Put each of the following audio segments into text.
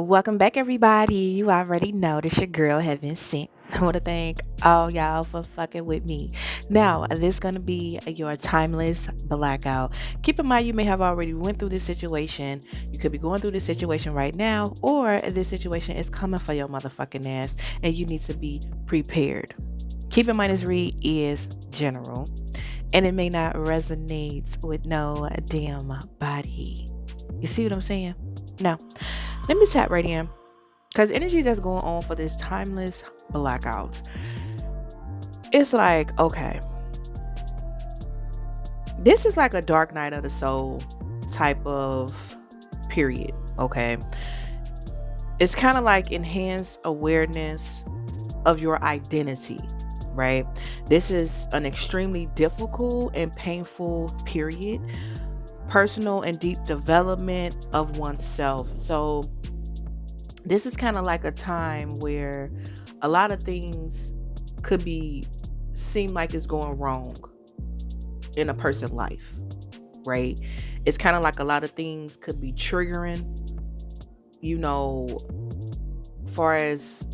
Welcome back, everybody. You already know this your girl Heaven Sent. I want to thank all y'all for fucking with me. Now, this gonna be your timeless blackout. Keep in mind, you may have already went through this situation. You could be going through this situation right now, or this situation is coming for your motherfucking ass, and you need to be prepared. Keep in mind, this read is general, and it may not resonate with no damn body. You see what I'm saying? Now, let me tap right in. Because energy that's going on for this timeless blackout, it's like, okay, this is like a dark night of the soul type of period, okay? It's kind of like enhanced awareness of your identity, right? This is an extremely difficult and painful period, personal and deep development of oneself. So, this is kind of like a time where a lot of things could be seem like it's going wrong in a person's life, right? It's kind of like a lot of things could be triggering, you know, far as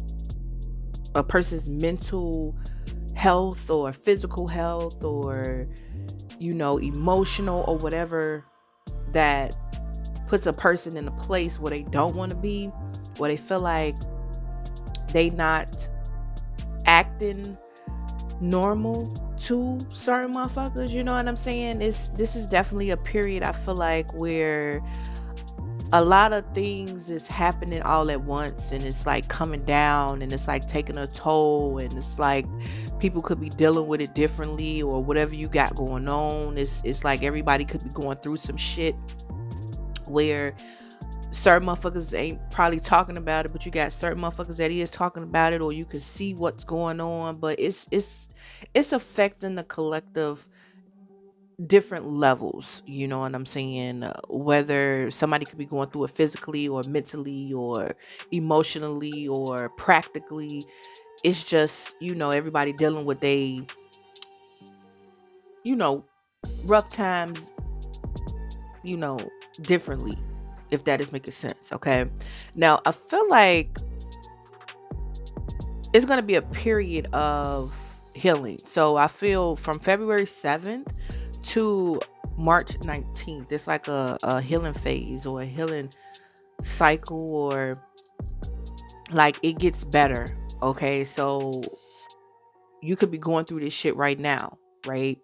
a person's mental health or physical health or emotional or whatever, that puts a person in a place where they don't want to be, where they feel like they not acting normal to certain motherfuckers. You know what I'm saying? This is definitely a period, I feel like, where a lot of things is happening all at once, and it's like coming down, and it's like taking a toll, and it's like people could be dealing with it differently, or whatever you got going on. It's like everybody could be going through some shit where certain motherfuckers ain't probably talking about it, but you got certain motherfuckers that is talking about it, or you can see what's going on. But it's affecting the collective different levels. You know what I'm saying? Whether somebody could be going through it physically or mentally or emotionally or practically, it's just everybody dealing with you know rough times, you know differently, if that is making sense. Okay, now I feel like it's going to be a period of healing. So I feel from February 7th to March 19th, it's like a healing phase or a healing cycle, or like it gets better. Okay, so you could be going through this shit right now, right?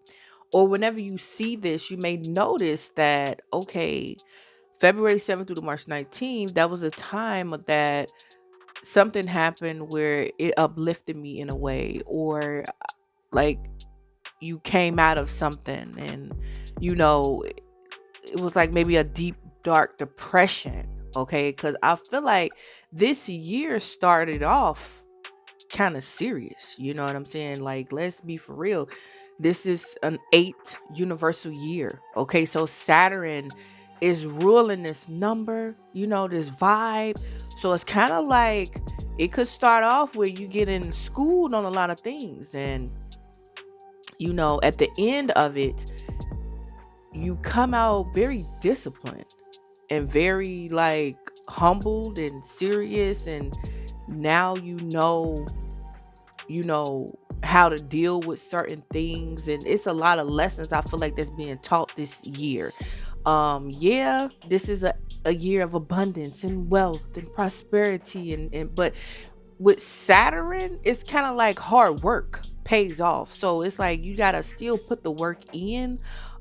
Or whenever you see this, you may notice that, okay, February 7th through to March 19th, that was a time that something happened where it uplifted me in a way, or like you came out of something, and you know it was like maybe a deep dark depression. Okay, because I feel like this year started off kind of serious. You know what I'm saying? Like, let's be for real, this is an 8 universal year. Okay, so Saturn is ruling this number, this vibe. So it's kind of like it could start off where you getting schooled on a lot of things, and at the end of it, you come out very disciplined and very like humbled and serious, and now you know how to deal with certain things, and it's a lot of lessons I feel like that's being taught this year. Yeah, this is a year of abundance and wealth and prosperity, and but with Saturn, it's kind of like hard work pays off. So it's like you gotta still put the work in.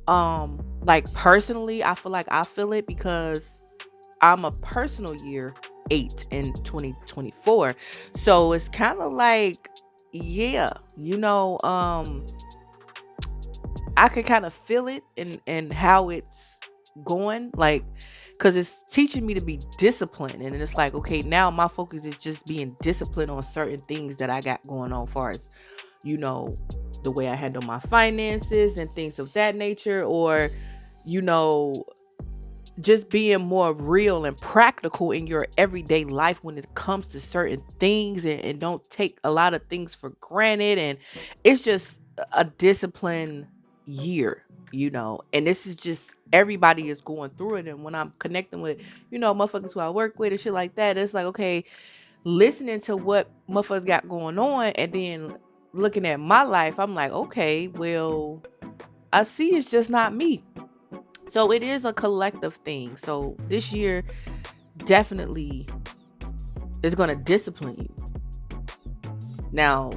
Like personally, I feel like I feel it because I'm a personal year 8 in 2024. So it's kind of like, yeah, I can kind of feel it and how it's going, like, because it's teaching me to be disciplined, and it's like, okay, now my focus is just being disciplined on certain things that I got going on, far as you know the way I handle my finances and things of that nature, or you know just being more real and practical in your everyday life when it comes to certain things, and don't take a lot of things for granted. And it's just a discipline year, and this is just everybody is going through it. And when I'm connecting with, motherfuckers who I work with and shit like that, it's like, okay, listening to what motherfuckers got going on and then looking at my life, I'm like, okay, well, I see it's just not me. So it is a collective thing. So this year definitely is going to discipline you. Now,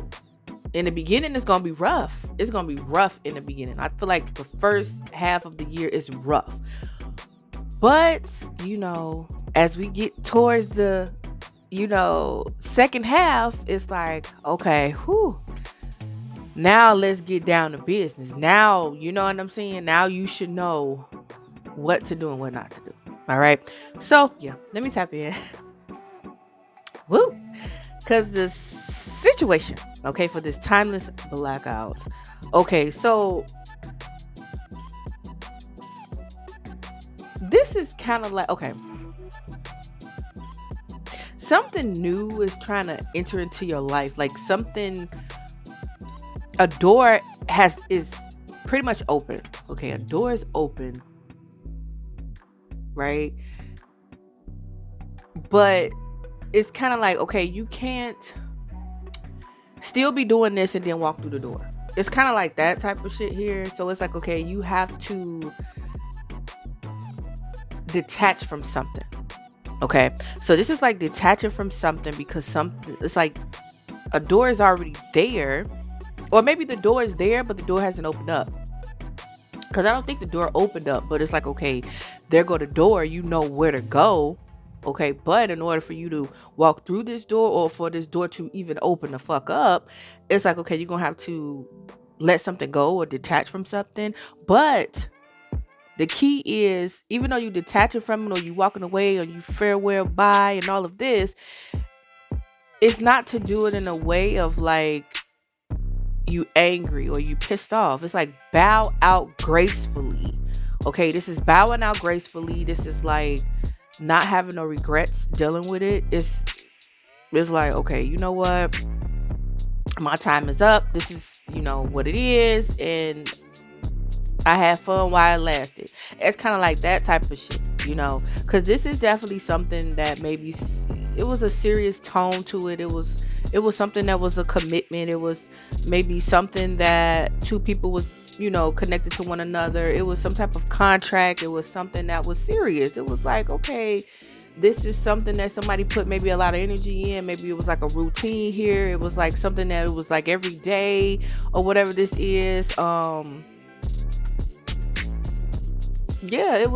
in the beginning, it's going to be rough. It's going to be rough in the beginning. I feel like the first half of the year is rough. But, as we get towards the, second half, it's like, okay, whew. Now let's get down to business. Now, you know what I'm saying? Now you should know what to do and what not to do. All right. So, yeah, let me tap in. Woo. Because the situation, okay, for this timeless blackout. Okay, so this is kind of like, okay, something new is trying to enter into your life. Like a door is pretty much open. Okay, a door is open, right? But it's kind of like, okay, you can't still be doing this and then walk through the door. It's kind of like that type of shit here. So it's like, okay, you have to detach from something. Okay, so this is like detaching from something because it's like a door is already there, or maybe the door is there but the door hasn't opened up, because I don't think the door opened up, but it's like, okay, there go the door, you know where to go. Okay, but in order for you to walk through this door, or for this door to even open the fuck up, it's like, okay, you're gonna have to let something go or detach from something. But the key is, even though you detaching from it, or you walking away, or you farewell bye and all of this, it's not to do it in a way of like you angry or you pissed off. It's like bow out gracefully. Okay, this is bowing out gracefully. This is like not having no regrets dealing with it. It's like, okay, you know what? My time is up. This is, what it is. And I had fun while it lasted. It's kind of like that type of shit, because this is definitely something that maybe it was a serious tone to it. It was something that was a commitment. It was maybe something that two people was, connected to one another. It was some type of contract. It was something that was serious. It was like, okay, this is something that somebody put maybe a lot of energy in. Maybe it was like a routine here. It was like something that it was like every day or whatever this is. Yeah,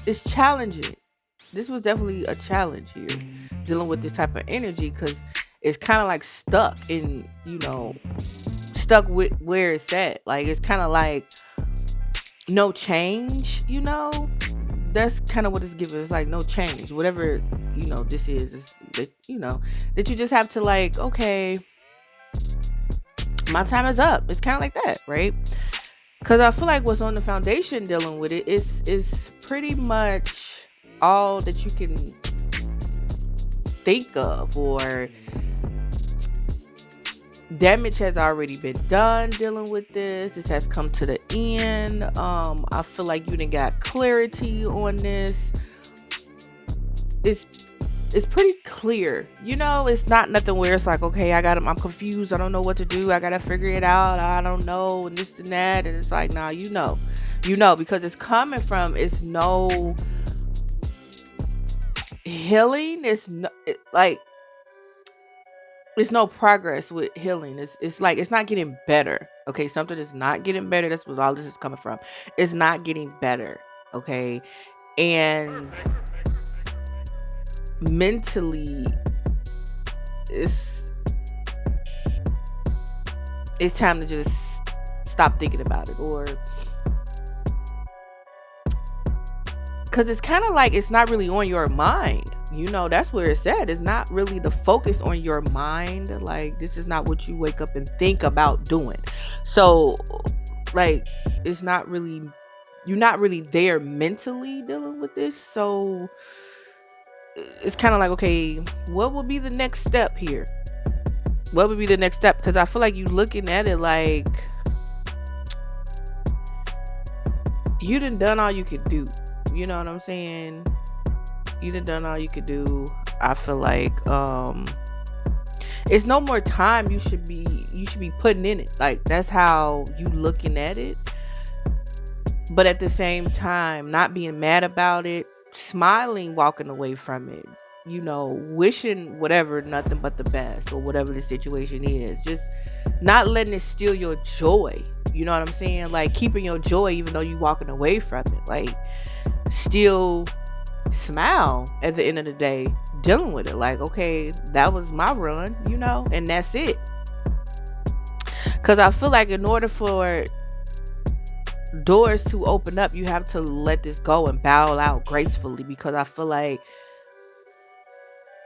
it's challenging. This was definitely a challenge here, dealing with this type of energy, because it's kind of like stuck stuck with where it's at. Like, it's kind of like no change, that's kind of what it's giving. It's like no change, whatever, this is that, that you just have to like, okay, my time is up. It's kind of like that, right? Because I feel like what's on the foundation dealing with it is pretty much all that you can think of, or damage has already been done dealing with this. This has come to the end. I feel like you didn't got clarity on this. It's pretty clear, it's not nothing where it's like, okay, I'm confused, I don't know what to do, I gotta figure it out, I don't know, and this and that. And it's like, nah, because it's coming from, it's no healing, it's no progress with healing. It's like, it's not getting better. Okay, something is not getting better. That's what all this is coming from. It's not getting better. Okay, and mentally, it's time to just stop thinking about it, or because it's kind of like it's not really on your mind. That's where it's at. It's not really the focus on your mind. Like, this is not what you wake up and think about doing. So, like, it's not really, you're not really there mentally dealing with this. So it's kind of like, okay, what will be the next step here? What would be the next step? Because I feel like you looking at it like, you done all you could do. You know what I'm saying? You done all you could do. I feel like it's no more time you should be putting in it. Like that's how you looking at it. But at the same time, not being mad about it, smiling, walking away from it, wishing whatever, nothing but the best, or whatever the situation is. Just not letting it steal your joy. You know what I'm saying? Like keeping your joy even though you walking away from it. Like still smile at the end of the day, dealing with it. Like, okay, that was my run, and that's it. Because I feel like in order for doors to open up, you have to let this go and bow out gracefully, because I feel like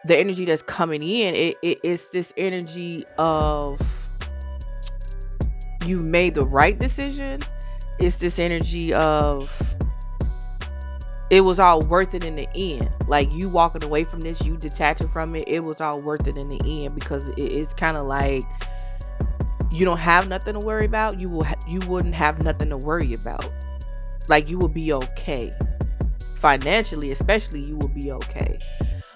the energy that's coming in, it's this energy of you've made the right decision. It's this energy of it was all worth it in the end. Like you walking away from this, you detaching from it, it was all worth it in the end, because it's kind of like you don't have nothing to worry about. You wouldn't have nothing to worry about. Like you will be okay financially, especially. You will be okay.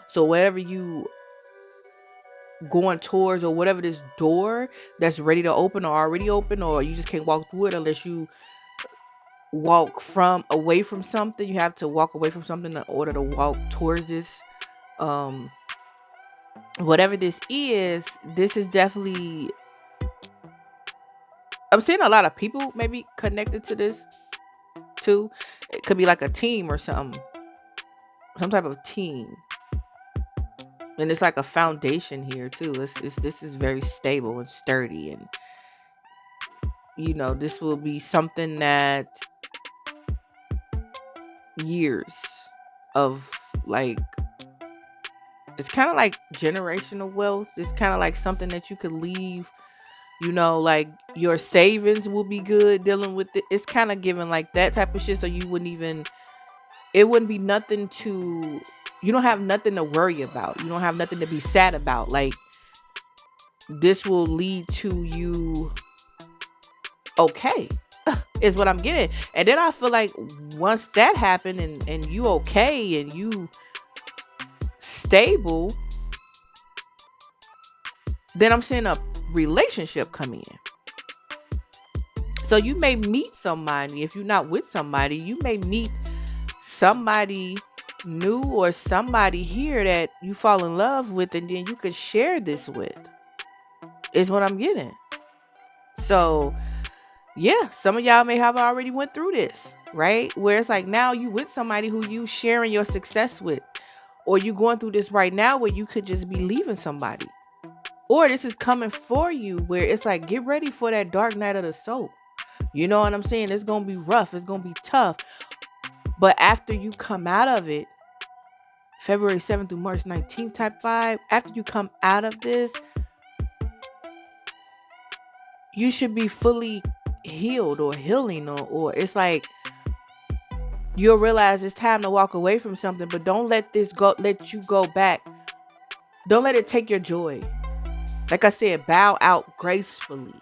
So whatever you going towards, or whatever this door that's ready to open or already open, or you just can't walk through it unless you walk from away from something. You have to walk away from something in order to walk towards this. Whatever this is definitely, I'm seeing a lot of people maybe connected to this too. It could be like a team or something, some type of team. And it's like a foundation here too. This is very stable and sturdy, and this will be something that years of, like, it's kind of like generational wealth. It's kind of like something that you could leave, like your savings will be good dealing with it. It's kind of giving like that type of shit. So it wouldn't be nothing to, you don't have nothing to worry about. You don't have nothing to be sad about. Like this will lead to you okay, is what I'm getting. And then I feel like once that happened, and you okay and you stable, then I'm seeing a relationship come in. So you may meet somebody. If you're not with somebody, you may meet somebody new, or somebody here that you fall in love with, and then you could share this with, is what I'm getting. So yeah, some of y'all may have already went through this, right? Where it's like now you with somebody who you sharing your success with, or you going through this right now where you could just be leaving somebody, or this is coming for you where it's like, get ready for that dark night of the soul. You know what I'm saying? It's going to be rough. It's going to be tough. But after you come out of it, February 7th through March 19th type vibe, after you come out of this, you should be fully healed or healing, or it's like you'll realize it's time to walk away from something, but don't let you go back. Don't let it take your joy. Like I said, bow out gracefully.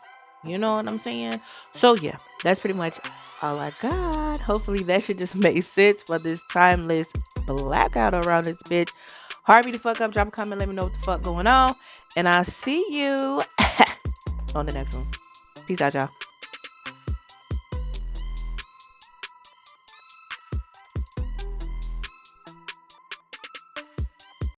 You know what I'm saying? So yeah, that's pretty much all I got. Hopefully that should just make sense for this timeless blackout around this bitch. Hard me the fuck up. Drop a comment. Let me know what the fuck going on. And I'll see you on the next one. Peace out, y'all.